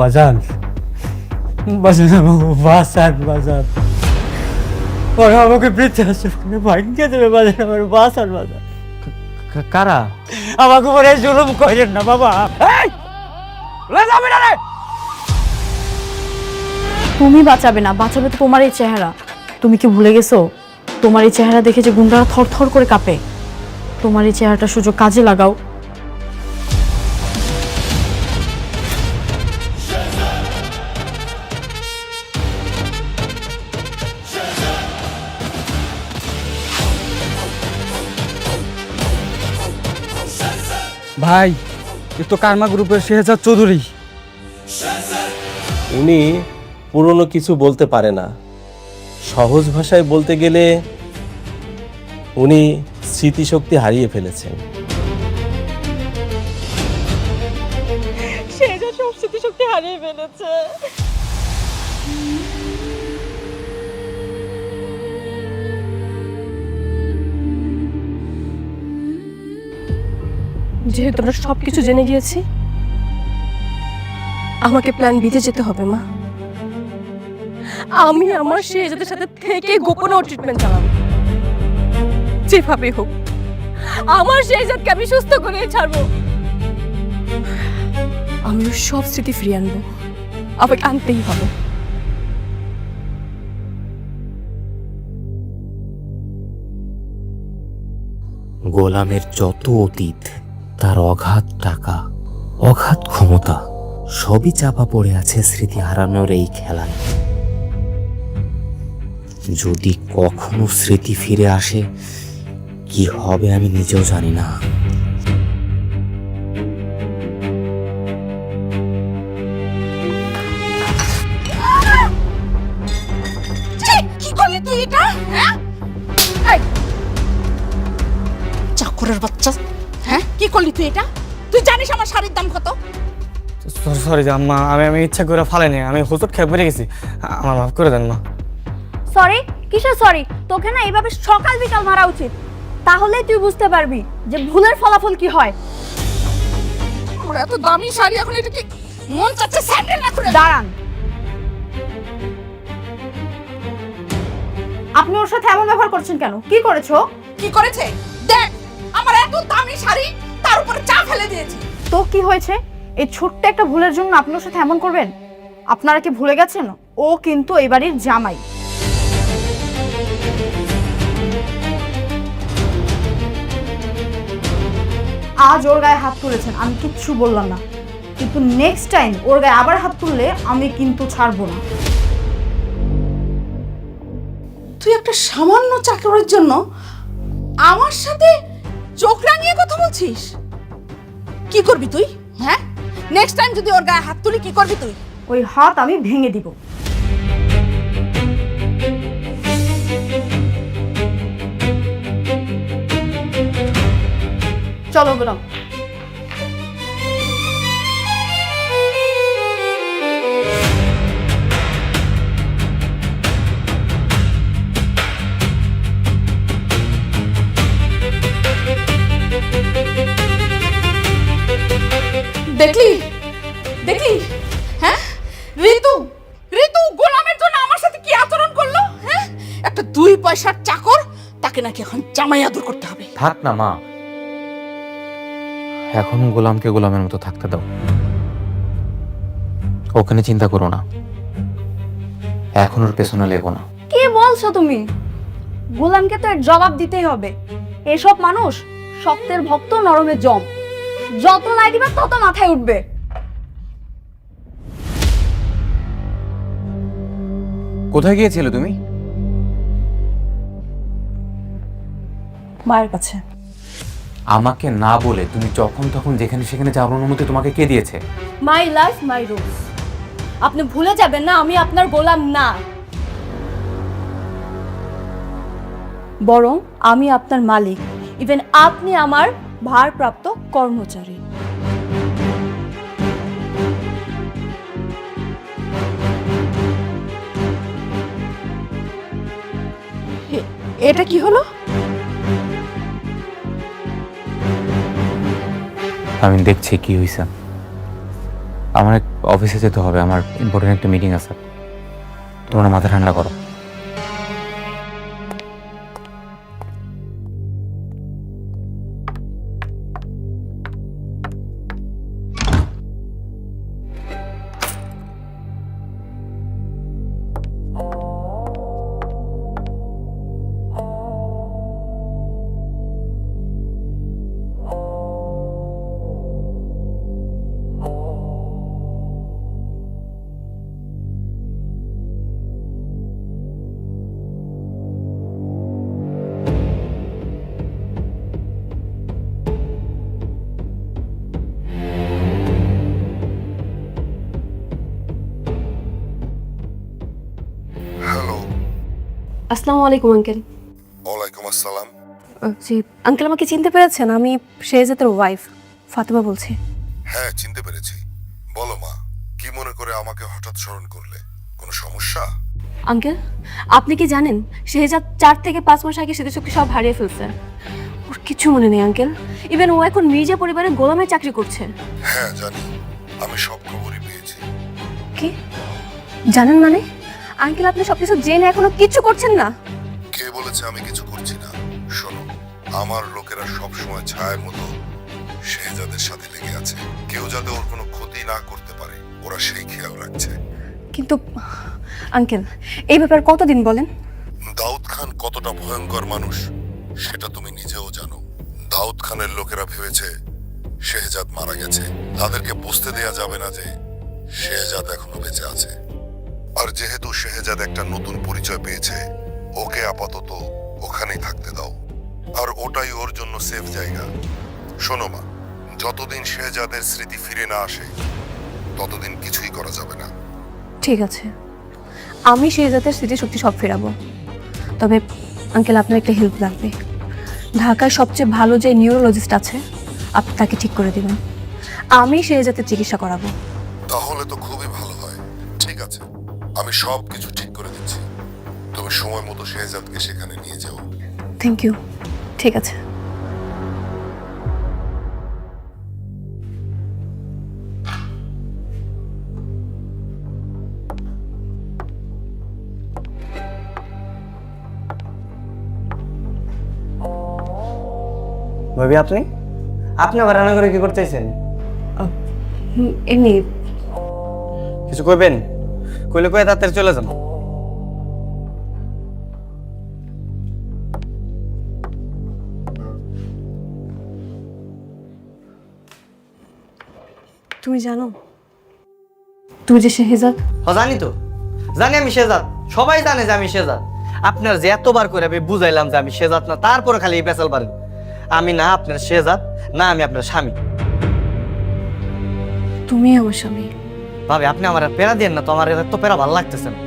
বাজান বাজান বাসান বাজান ওরা আমাকে বৃদ্ধাশ্রমে ভাঙিয়ে দেবে বাজান, আমার বাসান বাজান। কারা? আমাকে বলে জুলুম করেন না বাবা। তুমি বাঁচাবে না, বাঁচাবে তো তোমার এই চেহারা। তুমি কি ভুলে গেছো তোমার এই চেহারা দেখে যে গুন্ডারা থরথর করে কাঁপে? তোমার এই চেহারাটা সুযোগ কাজে লাগাও। ভাই এ তো কারমা গ্রুপের শেহজাদ চৌধুরী। উনি পুরনো কিছু বলতে পারে না, সহজ ভাষায় বলতে গেলে উনি স্মৃতিশক্তি হারিয়ে ফেলেছেন। সে যে সব স্মৃতিশক্তি হারিয়ে ফেলেছে। যেহেতু আমরা সবকিছু জেনে গিয়েছি, আমাকে প্ল্যান বিতে যেতে হবে মা। আমি আমার শেহজাদের সাথে থেকে গোপনে ট্রিটমেন্ট চালাবো, যেভাবে হোক আমার শেহজাদকে আমি সুস্থ করে ছাড়বো। আমি ওর সব স্মৃতি ফিরিয়ে আনবো, আমাকে আনতেই হবে। গোলামের যত অতীত, তার অগাধ টাকা, অগাধ ক্ষমতা, সবই চাপা পড়ে আছে স্মৃতি হারানোর এই খেলায়। যদি কখনো স্মৃতি ফিরে আসে, কি হবে আমি নিজেও জানি না। কি করলি তুই এটা? চাকরের বাচ্চা, হ্যাঁ কি করলি তুই এটা? তুই জানিস আমার শাড়ির দাম কত? সরি আম্মা, আমি ইচ্ছা করে ফালাইনি, আমি হোঁচট খেয়ে পড়ে গেছি, আমার মাফ করে দেন মা। সরি? কিসের সরি? তোকে না এইভাবে সকাল বিকাল মারা উচিত, তাহলেই তুই বুঝতে পারবি যে ভুলের ফলাফল কি হয়। আমার এত দামি শাড়ি এখন এটা কি মন চাচ্ছে স্যান্ডেল না করে? দাঁড়ান, আপনি ওর সাথে এমন ব্যবহার করছেন কেন? কি করেছো? কি করেছে দেখ, আমার এত দামি শাড়ি তার উপরে চা ফেলে দিয়েছি। তো কি হয়েছে? এই ছোট্ট একটা ভুলের জন্য আপনি ওর সাথে এমন করবেন? আপনারা কি ভুলে গেছেন ও কিন্তু এই বাড়ির জামাই? আজ ওর গায়ে হাত তুলেছেন, আমি কিচ্ছু বললাম না, কিন্তু নেক্সট টাইম ওর গায়ে আবার হাত তুললে আমি কিন্তু ছাড়বো না। তুই একটা সামান্য চাকরের জন্য আমার সাথে চোখ রাঙিয়ে কথা বলছিস? কি করবি তুই? হ্যাঁ, নেক্সট টাইম যদি ওর গায়ে হাত তুলি কি করবি তুই? ওই হাত আমি ভেঙে দিব। চলো গোলাম। দেখলি দেখলি, হ্যাঁ ঋতু, ঋতু গোলামের জন্য আমার সাথে কি আচরণ করলো? হ্যাঁ, একটা 2 পয়সার চাকর, তাকে নাকি এখন জামাই আদর করতে হবে। থাক না মা, এখন গোলামকে গোলামের মতো থাকতে দাও। ওখানে চিন্তা করো না, এখন ওর পেছনে লেগো না। কি বলছো তুমি? গোলামকে তো এর জবাব দিতেই হবে। এসব মানুষ শক্তের ভক্ত, নরমের জম, যত লাই দিবে তত মাথায় উঠবে। কোথায় গিয়েছিলে তুমি? মায়ের কাছে। আমাকে না বলে তুমি যখন তখন যেখানে সেখানে যাওয়ার অনুমতি তোমাকে কে দিয়েছে? My life my rules. আপনি ভুলে যাবেন না আমি আপনার গোলাম না, বরং আমি আপনার মালিক। ইভেন আপনি আমার ভারপ্রাপ্ত কর্মচারী। এটা কি হলো? আমি দেখছি কি হইছে। আমার অফিসে যেতে হবে, আমার ইম্পর্টেন্ট একটা মিটিং আছে। তোমরা মাথা ঠান্ডা করো। হ্যালো। আসসালামু আলাইকুম আঙ্কেল। ওয়ালাইকুম আসসালাম। জি আঙ্কেল, আমাকে চিনতে পেরেছেন? আমি শেহজাদের ওয়াইফ ফাতেমা বলছি। হ্যাঁ, চিনতে পেরেছি। বলো মা, কি মনে করে আমাকে হঠাৎ স্মরণ করলে? কোনো সমস্যা? আঙ্কেল, আপনি কি জানেন শেহজাদ 4 থেকে 5 মাস আগে স্মৃতিশক্তি সব হারিয়ে ফেলছে। ওর কিছু মনে নেই আঙ্কেল। ইভেন ও এখন মির্জা পরিবারের গোলামের চাকরি করছে। হ্যাঁ জানি, আমি সব খবরই পেয়েছি। কি জানেন মানে? আঙ্কেল, আপনি সবকিছু জেনে এখনো কিচ্ছু করছেন না? কে বলেছে আমি কিছু করছি না? শোনো, আমার লোকেরা সব সময় ছায়ের মতো শেহজাদের সাথে লেগে আছে। কেউ যাতে ওর কোনো ক্ষতি না করতে পারে, ওরা সেই খেয়াল রাখছে। কিন্তু আঙ্কেল, এই ব্যাপার কতদিন বলেন? দাউদ খান কতটা ভয়ঙ্কর মানুষ সেটা তুমি নিজেও জানো। দাউদ খানের লোকেরা ভেবেছে শেহজাদ মারা গেছে। তাদেরকে বুঝতে দেয়া যাবে না যে শেহজাদ এখনো বেঁচে আছে। আর যেহেতু শেহজাদ একটা নতুন পরিচয় পেয়েছে, ওকে আপাতত ওখানেই থাকতে দাও। আর ওটাই ওর জন্য সেফ জায়গা। শোনো মা, যতদিন শেহজাদের স্মৃতি ফিরে না আসে ততদিন কিছুই করা যাবে না। ঠিক আছে, আমি শেহজাদের স্মৃতিশক্তি সব ফেরাবো। তবে আঙ্কেল, আপনার একটা হেল্প লাগবে। ঢাকায় সবচেয়ে ভালো যে নিউরোলজিস্ট আছে, আপনি তাকে ঠিক করে দিবেন। আমি শেহজাদের চিকিৎসা করাবো। তাহলে তো খুবই ভালো হয়। ঠিক আছে, আমি সব কিছু ঠিক করে দিচ্ছি। তুমি সময় মতো শেহজাদকে সেখানে নিয়ে যাও। Thank you. ঠিক আছে। ভাবি, আপনি আপনি আবার রান্না করে কি করতেছেন? এমনি। কিছু কইবেন? কইলে কয়ে তাড়াতাড়ি চলে যান। তুমি জানো তুই যে শেহজাদ? জানি তো, জানি আমি শেহজাদ। সবাই জানে যে আমি শেহজাদ। আপনার যে এতবার করে আমি বুঝাইলাম যে আমি শেহজাদ না, তারপরে খালি এই পেছাল পারেন। আমি না আপনার শেহজাদ, না আমি আপনার স্বামী। তুমি আমার স্বামী। ভাবি, আপনি আমার আর পেরা দিয়েন না তো। আমার এত পেরা ভালো লাগতেছে না।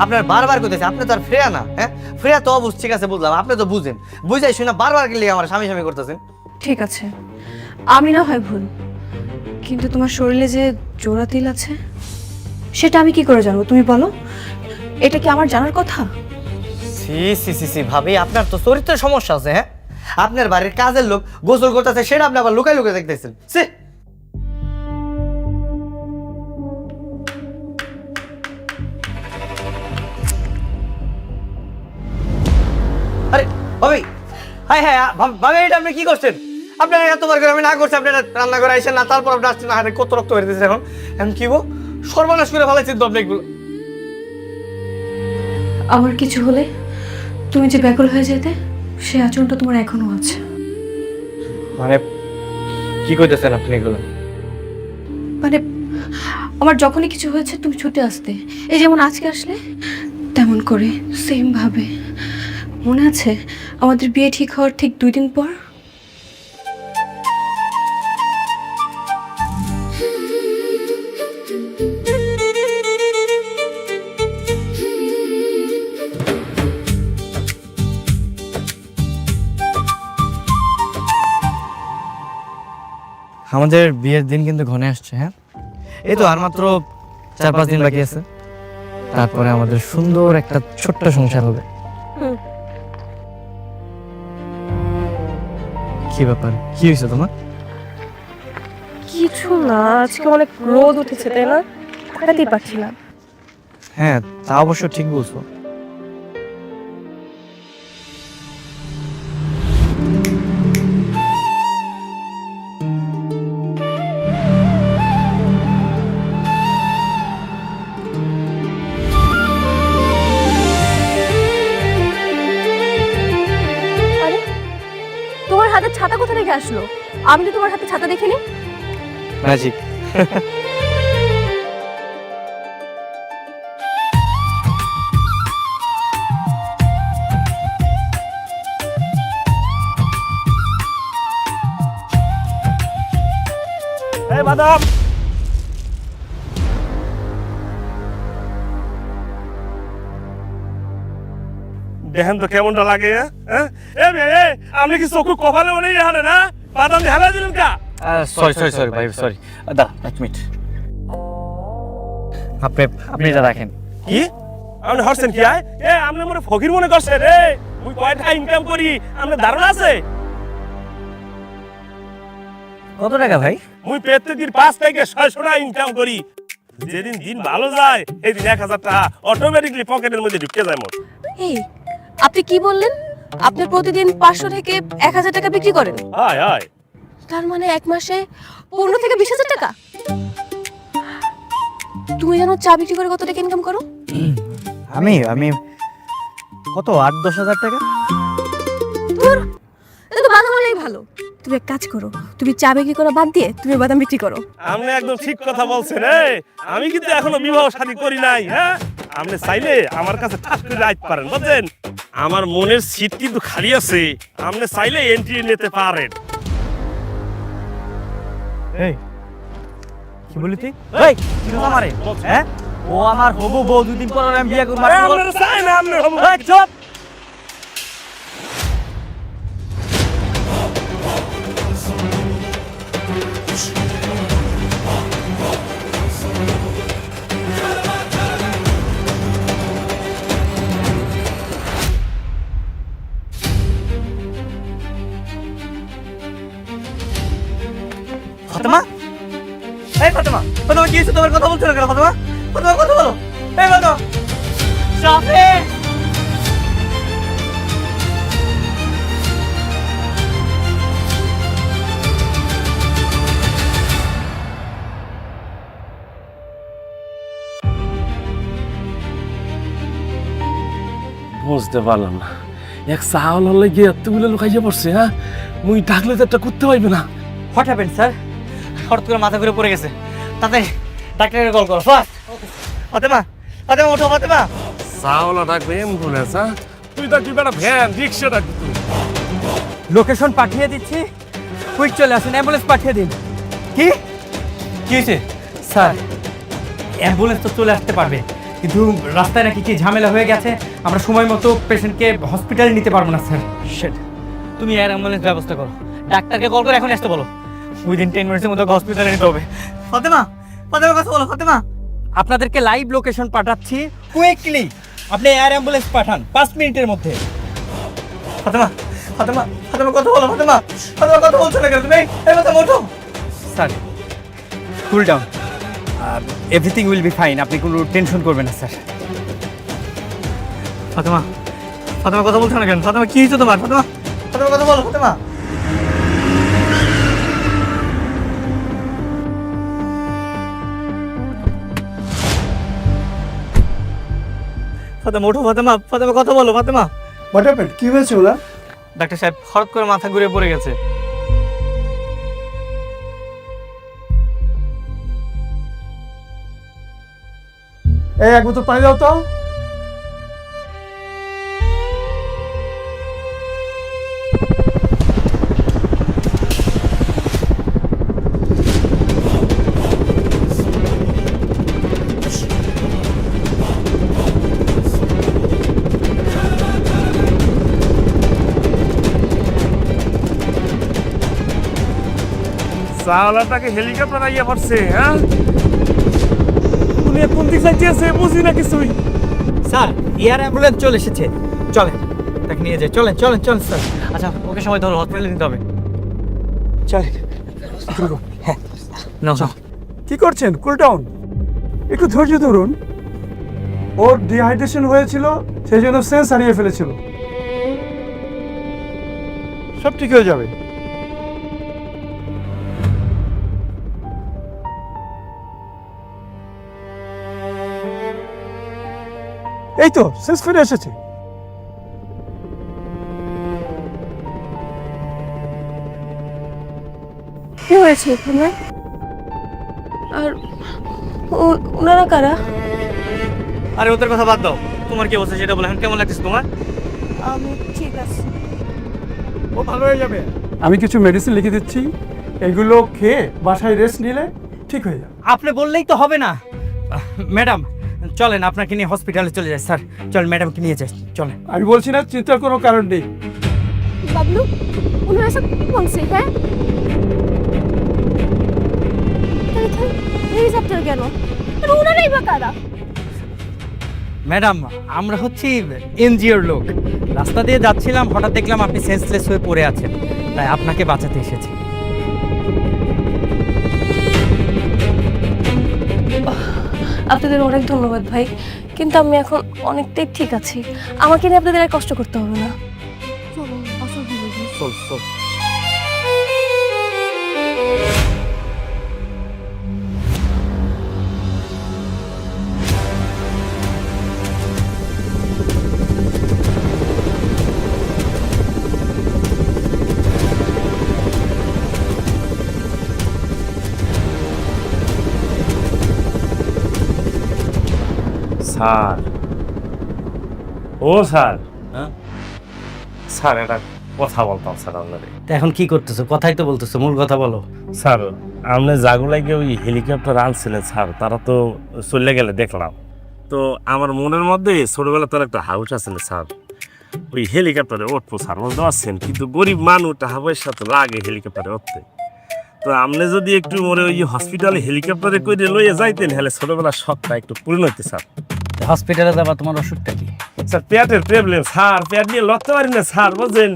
আপনার বারবার কইতেছে আপনি তো আর ফ্রেয়া না। হ্যাঁ, ফ্রেয়া তো অবশ্য ঠিক আছে, বুঝলাম। আপনি তো বুঝেন, বুঝাই শুনে বারবার গেলে আমার স্বামী স্বামী করতেছেন। ঠিক আছে, আমি না হয় ভুল, কিন্তু তোমার শরীরে যে জোড়া তিল আছে সেটা আমি কি করে জানবো? তুমি বলো, এটা কি আমার জানার কথা? সি সি সি সি ভাবি, আপনার তো চরিত্রের সমস্যা আছে। হ্যাঁ, আপনার বাড়ির কাজের লোক গোসল করতেছে, সেটা আপনি আবার লুকাই লুকাই দেখতেছেন। সে আরে ভাবি, হাই হাই ভাবি, এটা আপনি কি করছেন? আপনার এতবার করে আমি না করছি, আপনি রান্না করে আইসেন না, তারপর আপনি আসছেন না। কত রক্ত বেড়ে দিচ্ছে এখন। এখন কি সর্বনাশ করে ফেলাইছেন তো আপনি এগুলো। আমার কিছু হলে তুমি যে ব্যাকুল হয়ে যেতে, সে আচরণটা তোমার এখনো আছে। মানে কি কইতেছেন আপনি এগুলো? মানে আমার যখনই কিছু হয়েছে তুমি ছুটে আসতে, এই যেমন আজকে আসলে তেমন করে, সেম ভাবে। মনে আছে আমাদের বিয়ে ঠিক হওয়ার ঠিক 2 দিন পর? আমাদের বিয়ের দিন কিন্তু ঘনে আসছে। হ্যাঁ, এই তো আর মাত্র 4-5 দিন বাকি আছে, তারপরে আমাদের সুন্দর একটা ছোট্ট সংসার হবে। কি ব্যাপার, কি হয়েছে তোমার? কিছু না, আজকে অনেক রোদ উঠেছে তাই না, তাকাতেই পারছি না। হ্যাঁ তা অবশ্য ঠিক বলছো। আরে তোমার হাতে ছাতা কোথা থেকে আসলো? আমি তো তোমার হাতে ছাতা দেখিনি। ম্যাজিক। এই বাদাম, দেখেন তো কেমনটা লাগে। হ্যাঁ এ মেয়ে, আপনি কি চোখ কপালে মনে হারে না? বাদাম ঢেলা দিলেন কা? সরি ভাই সরি। দা এক মিনিট, আপনি এটা রাখেন। কি আপনি হরছেন কি আয়? এ আপনি মনে ফকির মনে করছেন রে? মুই কয় টাকা ইনকাম করি আপনার ধারণা আছে? কত টাকা ভাই? মুই প্রত্যেকদিন 5 থেকে 600 টাকা ইনকাম করি। যেদিন দিন ভালো যায় সেদিন 1000 টাকা অটোমেটিকলি পকেটের মধ্যে ঢুকে যায় মোর। এই আপনি কি বললেন? আপনি প্রতিদিন 500 থেকে 1000 টাকা বিক্রি করেন? হায় হায়, তার মানে এক মাসে 15 থেকে 20,000 টাকা। তুমি জানো চা বিক্রি করে কত টাকা ইনকাম করো? আমি কত 8-10 হাজার টাকা। ধুর, এটা তো বাদাম হলেই ভালো। তুমি এক কাজ করো, তুমি চা বিক্রি করা বাদ দিয়ে তুমি বাদাম বিক্রি করো। আপনি একদম ঠিক কথা বলছেন রে। আমি কিন্তু এখনো বিবাহ শাদী করি নাই। হ্যাঁ আপনি চাইলে আমার কাছে ঠাস করে আইতে পারেন, বুঝছেন? আমার মনের সিট কিন্তু খালি আছে, আপনি চাইলে এন্ট্রি নিতে পারেন। এই কি বলি তুই? এই কি কথা মারে? হ্যাঁ ও আমার হবু বউ, 2 দিন পর আমি বিয়ে করব। আরে আপনারা চাই না আপনি হবু। এই চুপ। ফাতেমা, এই ফাতেমা, ফাতেমা কি হয়েছে? তোমার কথা বলছো না কেন? ফাতেমা, ফাতেমা কথা বলো। এই ফাতেমা, শাফি। বুঝতে পারলাম না, এক চাওয়াল হলে গিয়ে এতগুলো লুকাইয়া পড়ছে। হ্যাঁ মুই ডাকলে তো একটা করতে পারবে না। What happened sir? হঠাৎ করে মাথা ঘুরে পড়ে গেছে, তাতে ডাক্তারকে কল করো ফাস্ট। ফাতেমা, ফাতেমা ওঠো ফাতেমা। চাওয়ালা ডাকবে অ্যাম্বুলেন্স? হ্যাঁ তুই ডাকবি বেটা ভ্যান, রিক্সা ডাকবি তুই। লোকেশন পাঠিয়ে দিচ্ছি, কুইক চলে আসুন, অ্যাম্বুলেন্স পাঠিয়ে দিন। কি কি হয়েছে স্যার? অ্যাম্বুলেন্স তো চলে আসতে পারবে, কিন্তু রাস্তায় নাকি কি ঝামেলা হয়ে গেছে, আমরা সময় মতো পেশেন্টকে হসপিটালে নিতে পারবো না স্যার। শিট, তুমি এয়ার অ্যাম্বুলেন্স ব্যবস্থা করো, ডাক্তারকে কল করে এখন আসতে বলো। উইদিন 10 মিনিটের মধ্যে হসপিটালে নিতে হবে। ফাতেমা, ফাতেমা কথা বলো ফাতেমা। আপনাদেরকে লাইভ লোকেশন পাঠাচ্ছি, কুইকলি আপনি এয়ার অ্যাম্বুলেন্স পাঠান 5 মিনিটের মধ্যে। ফাতেমা, ফাতেমা, ফাতেমা কথা বলো ফাতেমা, ফাতেমা কথা বলছো না কেন তুমি? এই ফাতেমা ওঠো। Sir cool down, everything will be fine, আপনি কোনো টেনশন করবেন না স্যার। ফাতেমা, ফাতেমা কথা বলছো না কেন? ফাতেমা কি হয়েছে তোমার? ফাতেমা, ফাতেমা কথা বলো ফাতেমা। ফাতেমা ওঠো ফাতেমা, ফাতেমা কথা বলো ফাতেমা। What happened? কি হয়েছে ওরা? ডাক্তার সাহেব হঠাৎ করে মাথা ঘুরে পড়ে গেছে। এই এক বোতল পানি দাও তো। চাওয়ালাটাকে হেলিকপ্টার আইয়া পড়ছে। হ্যাঁ উনি কোন দিক যাইতেছে বুঝি না কিছুই। স্যার এয়ার অ্যাম্বুলেন্স চলে এসেছে, চলেন তাকে নিয়ে যাই। চলেন চলেন চলেন স্যার। আচ্ছা ওকে সময় ধরো, হসপিটালে নিতে হবে। চলেন। হ্যাঁ কি করছেন? কুল ডাউন, একটু ধৈর্য ধরুন। ওর ডিহাইড্রেশন হয়েছিল, সেই জন্য সেন্স হারিয়ে ফেলেছিল। সব ঠিক হয়ে যাবে। এই তো সেন্স ফিরে এসেছে। কি হয়েছে এখানে? আর ওনারা কারা? আরে ওদের কথা বাদ দাও, তোমার কি অবস্থা সেটা বলে। এখন কেমন লাগতেছে তোমার? আমি ঠিক আছে। ও ভালো হয়ে যাবে। আমি কিছু মেডিসিন লিখে দিচ্ছি, এগুলো খেয়ে বাসায় রেস্ট নিলে ঠিক হয়ে যাবে। আপনি বললেই তো হবে না। ম্যাডাম চলেন, আপনাকে নিয়ে হসপিটালে চলে যাই। স্যার চল, ম্যাডামকে নিয়ে যাই, চলেন। আমি বলছি না, চিন্তার কোনো কারণ নেই। বাবলু, ওনারা সব কি বলছে? হ্যাঁ, হেলিকপ্টার কেন? আর ওনারাই বা কারা? ম্যাডাম আমরা হচ্ছি এনজিওর লোক। রাস্তা দিয়ে যাচ্ছিলাম, হঠাৎ দেখলাম আপনি সেন্সলেস হয়ে পড়ে আছেন, তাই আপনাকে বাঁচাতে এসেছি। আপনাদের অনেক ধন্যবাদ ভাই, কিন্তু আমি এখন অনেকটাই ঠিক আছি। আমাকে নিয়ে আপনাদের আর কষ্ট করতে হবে না। চল চল। স্যার, ও স্যার, হ্যাঁ? স্যার একটা কথা বলতাম স্যার আপনাদের। তা এখন কি করতেছো? কথাই তো বলতেছো, মূল কথা বলো। স্যার আপনি জাগুলাইকে ওই হেলিকপ্টার আনছিলেন স্যার, তারা তো চলে গেলে দেখলাম। তো আমার মনের মধ্যে ছোটবেলা তার একটা হাউস আছিল স্যার, ওই হেলিকপ্টারে উঠবো স্যার, বুঝতে পারছেন? কিন্তু গরিব মানুষ টাকা পয়সা তো লাগে হেলিকপ্টারে উঠতে। তো আপনি যদি একটু মরে ওই হসপিটালে হেলিকপ্টারে করে লইয়ে যাইতেন, হলে ছোটবেলার শখটা একটু পূর্ণ হইতে স্যার। হসপিটালে যাবা, তোমার অসুখটা কি? স্যার পেটের প্রবলেম স্যার, পেট নিয়ে লড়তে পারি না স্যার, বুঝছেন?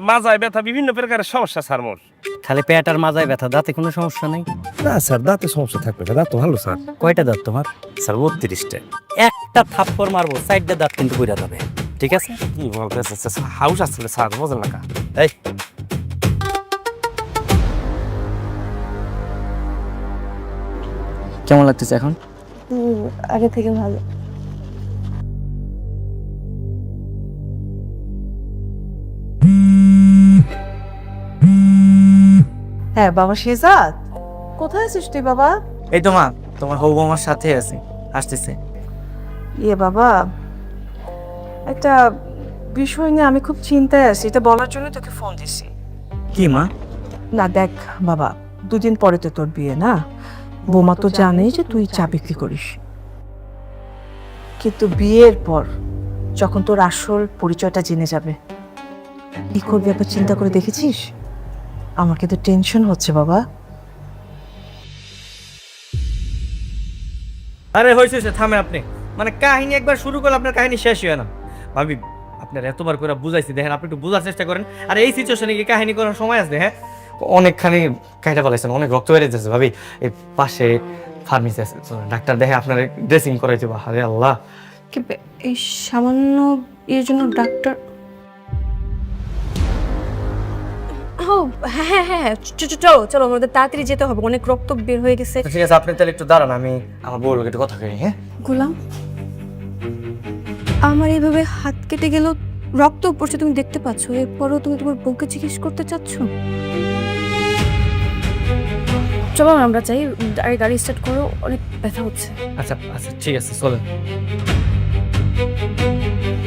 মাজায় ব্যথা, বিভিন্ন প্রকারের সমস্যা স্যার মোর। খালি পেট আর মাজায় ব্যথা, দাঁতে কোনো সমস্যা নেই? না স্যার, দাঁতে সমস্যা থাকবে না, দাঁত তো ভালো স্যার। কয়টা দাঁত তোমার? স্যার 32টা। একটা থাপ্পড় মারবো, সাইডটা দাঁত কিন্তু পুরা যাবে, ঠিক আছে? কি বলতেছে স্যার, হাউস আসলে স্যার, বোঝেন না? এই কেমন লাগতেছে এখন? আগে থেকে ভালো। হ্যাঁ বাবা শেহজাদ, কোথায় আছিস তুই বাবা? এই তো মা, তোমার হবু আমার সাথে আছে, আসতেছে। ইয়ে বাবা, একটা বিষয় নিয়ে আমি খুব চিন্তায় আছি, এটা বলার জন্য তোকে ফোন দিছি। কি মা? না দেখ বাবা, দুদিন পরে তো তোর বিয়ে না, বৌমা তো জানে যে তুই চা বিক্রি করিস, কিন্তু বিয়ের পর যখন তোর আসল পরিচয়টা জেনে যাবে, কি করবি একবার চিন্তা করে দেখেছিস? আমার কিন্তু টেনশন হচ্ছে বাবা। আরে হয়েছে, থামে আপনি। মানে কাহিনী একবার শুরু করলে আপনার কাহিনী শেষ হয় না। ভাবি আপনার এতবার করে বুঝাইছি, দেখেন আপনি একটু বোঝার চেষ্টা করেন। আর এই সিচুয়েশনে কি কাহিনী করার সময় আছে? হ্যাঁ, অনেকখানি কাহিটা বলেছেন, অনেক রক্ত বেড়ে যাচ্ছে ভাবি। এই পাশে ফার্মেসি আছে, ডাক্তার দেখে আপনার ড্রেসিং করাই দেবো। আরে আল্লাহ, এই সামান্য এর জন্য ডাক্তার? ও হ্যাঁ হ্যাঁ হ্যাঁ, চলো চলো, আমাদের তাড়াতাড়ি যেতে হবে, অনেক রক্ত বের হয়ে গেছে। ঠিক আছে, আপনি তাহলে একটু দাঁড়ান, আমি আমার বউর লোক একটু কথা কই। হ্যাঁ গোলাম, আমার এইভাবে হাত কেটে গেল, রক্ত পড়ছে, তুমি দেখতে পাচ্ছ, এরপরও তুমি তোমার বউকে জিজ্ঞেস করতে চাচ্ছ? চলো আমরা চাই, গাড়ি স্টার্ট করো, অনেক ব্যথা হচ্ছে। আচ্ছা আচ্ছা ঠিক আছে, চলেন।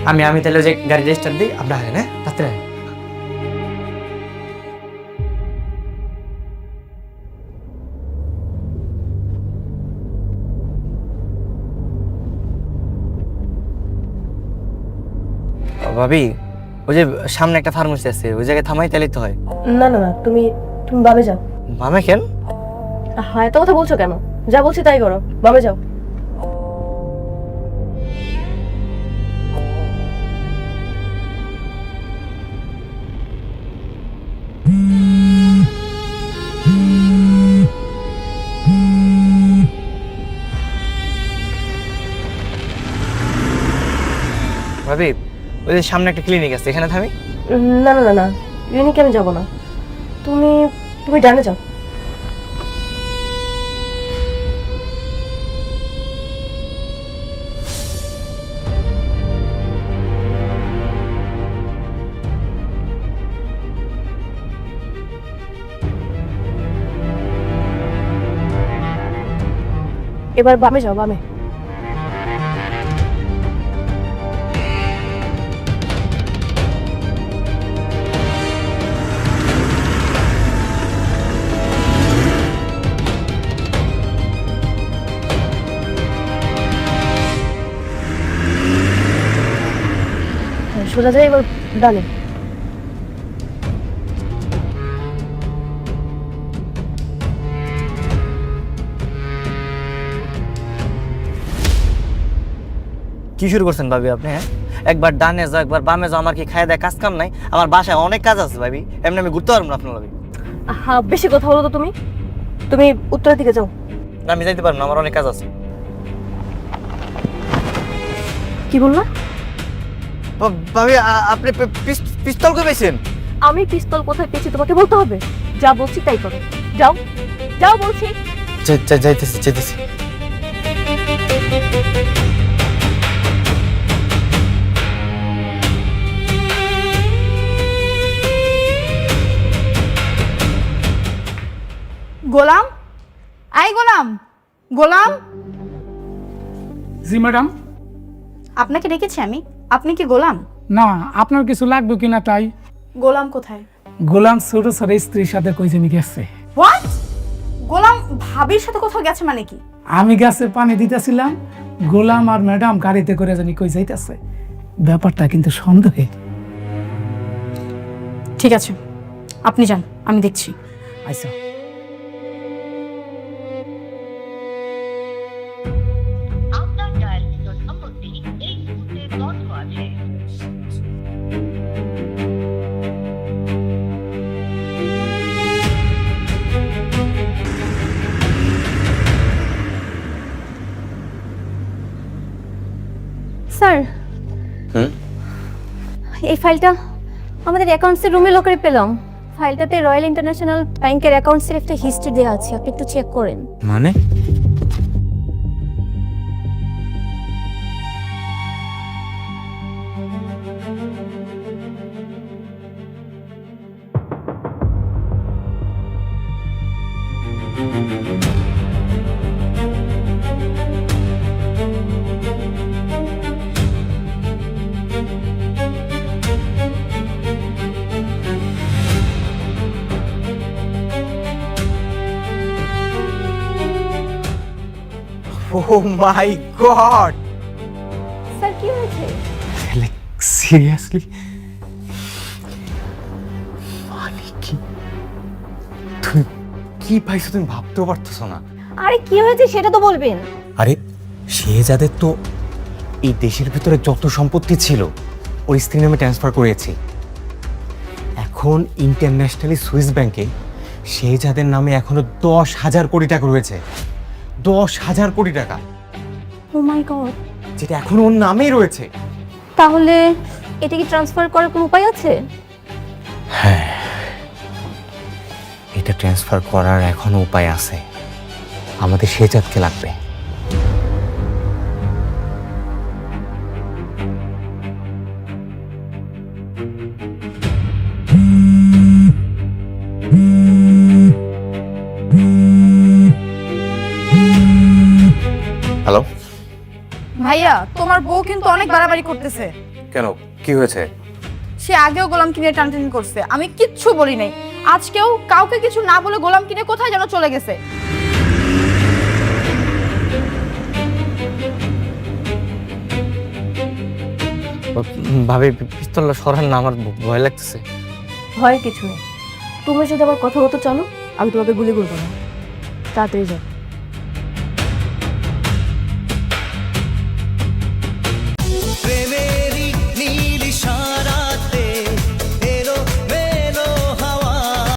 আমি তাহলে যে গাড়ি রেজিস্টার দিই, আপনার হ্যাঁ রাত্রে। ভাবি, ওই যে সামনে একটা ফার্মেসি আছে, ওই জায়গায় থামাই তাহলেই তো হয়। না না না, তুমি তুমি বাবে যাও। মামা কেন? হ্যাঁ, এত কথা বলছো কেন? যা বলছি তাই করো, বাবে যাও। ভাবি ওই যে সামনে একটা ক্লিনিক আছে, এখানে থামি। না না না না, ক্লিনিকে আমি যাবো না। তুমি তুমি ডানে যাও। এবার বামে যাও, বামে। সোজা যাই, এবার ডানে। কি শুরু করছেন ভাবি আপনি? হ্যাঁ, একবার ডানে যাও একবার বামে যাও, আমার কি খায় দেয় কাজ কাম নাই? আমার বাসায় অনেক কাজ আছে ভাবি, এমনি আমি ঘুরতে পারবো না আপনার ভাবি। হ্যাঁ, বেশি কথা বলো তো তুমি। তুমি উত্তরের দিকে যাও। না, আমি যাইতে পারবো না, আমার অনেক কাজ আছে। কি বললা? ভাবি আপনি পিস্তল কই পেয়েছেন? আমি পিস্তল কোথায় পেয়েছি তোমাকে বলতে হবে? যা বলছি তাই করো। যাও যাও বলছি। যাইতেছি যাইতেছি। গোলাম, আই গোলাম, গোলাম। জি ম্যাডাম। আপনাকে ডেকেছি আমি, আপনি কি গোলাম? না, আপনার কিছু লাগবে কিনা তাই। গোলাম কোথায়? গোলাম ছোট ছোট স্ত্রীর সাথে কই জানি গেছে। হোয়াট? গোলাম ভাবির সাথে কোথাও গেছে মানে কি? আমি গাছে পানি দিতেছিলাম, গোলাম আর ম্যাডাম গাড়িতে করে জানি কই যাইতেছে। ব্যাপারটা কিন্তু সন্দেহে। ঠিক আছে, আপনি যান, আমি দেখছি। আচ্ছা। আপনার ডায়ালিত নম্বরটি এই মুহূর্তে বন্ধ আছে। স্যার, এই ফাইলটা আমাদের অ্যাকাউন্টসের রুমে লকারে পেলাম। ফাইলটাতে রয়্যাল ইন্টারন্যাশনাল ব্যাংকের অ্যাকাউন্টসের একটা হিস্ট্রি দেওয়া আছে, আপনি একটু চেক করেন। মানে ও মাই গড! স্যার কি হয়েছে? লাইক সিরিয়াসলি মানে কি? তুমি কি পাইছো তুমি ভাবতেও পারতেছো না। আরে কি হয়েছে সেটা তো বলবেন। আরে শেহজাদের তো এই দেশের ভিতরে যত সম্পত্তি ছিল ওর স্ত্রীর নামে ট্রান্সফার করেছি। এখন ইন্টারন্যাশনালি সুইস ব্যাংকে শেহজাদের নামে এখনো 10,000 কোটি টাকা রয়েছে। 10,000 কোটি টাকা, ও মাই গড। যেটা এখন ওর নামেই রয়েছে। তাহলে এটা কি ট্রান্সফার করার কোনো উপায় আছে? হ্যাঁ, এটা ট্রান্সফার করার এখনো উপায় আছে। আমাদের শেহজাদকে লাগবে। হ্যালো ভাইয়া, তোমার বউ কিন্তু অনেক বাড়াবাড়ি করতেছে। কেন, কি হয়েছে? সে আগেও গোলাম কিনে টানটানি করছে, আমি কিচ্ছু বলি নাই। আজকেও কাউকে কিছু না বলে গোলাম কিনে কোথায় যেন চলে গেছে। ভাবি পিস্তলটা সরান না, আমার ভয় লাগতেছে। ভয়ের কিছু নেই, তুমি যদি আমার কথা মতো চলো আমি তোমাকে গুলি করবো না। তাড়াতাড়ি যাও।